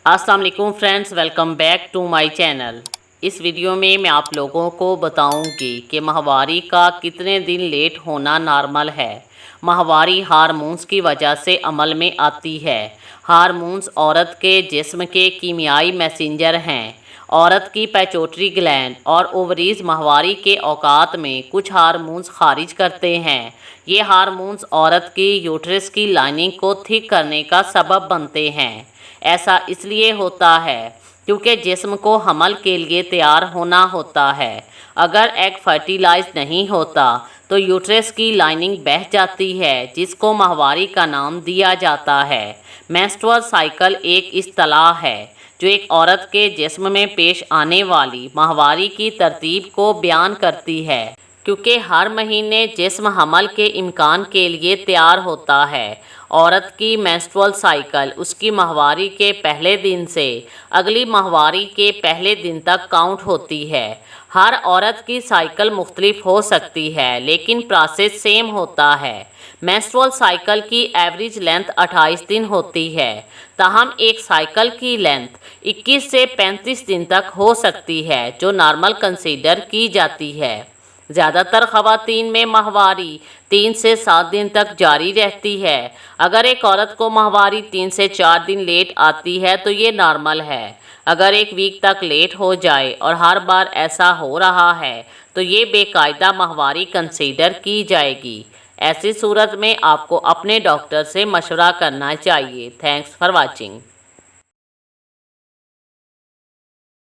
अस्सलाम वालेकुम friends, welcome back to my channel. इस वीडियो में मैं आप लोगों को बताऊंगी कि माहवारी का कितने दिन लेट होना नॉर्मल है। माहवारी हार्मोन्स की वजह से अमल में आती है। हार्मोन्स औरत के जिस्म के कीमियाई मैसेंजर हैं। औरत की पैचोटरी ग्लैंड और ओवरीज माहवारी के औकात में कुछ हार्मोन्स खारिज करते हैं। ये हार्मोन्स औरत की यूट्रस की लाइनिंग को थिक करने का सबब बनते हैं। ऐसा इसलिए होता है क्योंकि जिस्म को हमल के लिए तैयार होना होता है। अगर एग फर्टिलाइज नहीं होता तो यूट्रस की लाइनिंग बह जाती है, जिसको माहवारी का नाम दिया जाता है। मेंस्ट्रुअल साइकिल एक इस्तिलाह है जो एक औरत के जिस्म में पेश आने वाली माहवारी की तरतीब को बयान करती है, क्योंकि हर महीने जिस्म हमल के इम्कान के लिए तैयार होता है। औरत की मेंस्ट्रुअल साइकिल उसकी माहवारी के पहले दिन से अगली माहवारी के पहले दिन तक काउंट होती है। हर औरत की साइकिल मुख्तलिफ हो सकती है, लेकिन प्रोसेस सेम होता है। मेंस्ट्रुअल साइकिल की एवरेज लेंथ 28 दिन होती है, ताहम एक साइकिल की लेंथ 21 से 35 दिन तक हो सकती है, जो नॉर्मल कंसीडर की जाती है। ज़्यादातर ख़वातीन में माहवारी 3 से 7 दिन तक जारी रहती है। अगर एक औरत को माहवारी 3 से 4 दिन लेट आती है तो ये नॉर्मल है। अगर एक वीक तक लेट हो जाए और हर बार ऐसा हो रहा है तो ये बेकायदा माहवारी कंसीडर की जाएगी। ऐसी सूरत में आपको अपने डॉक्टर से मशवरा करना चाहिए। Thanks for watching.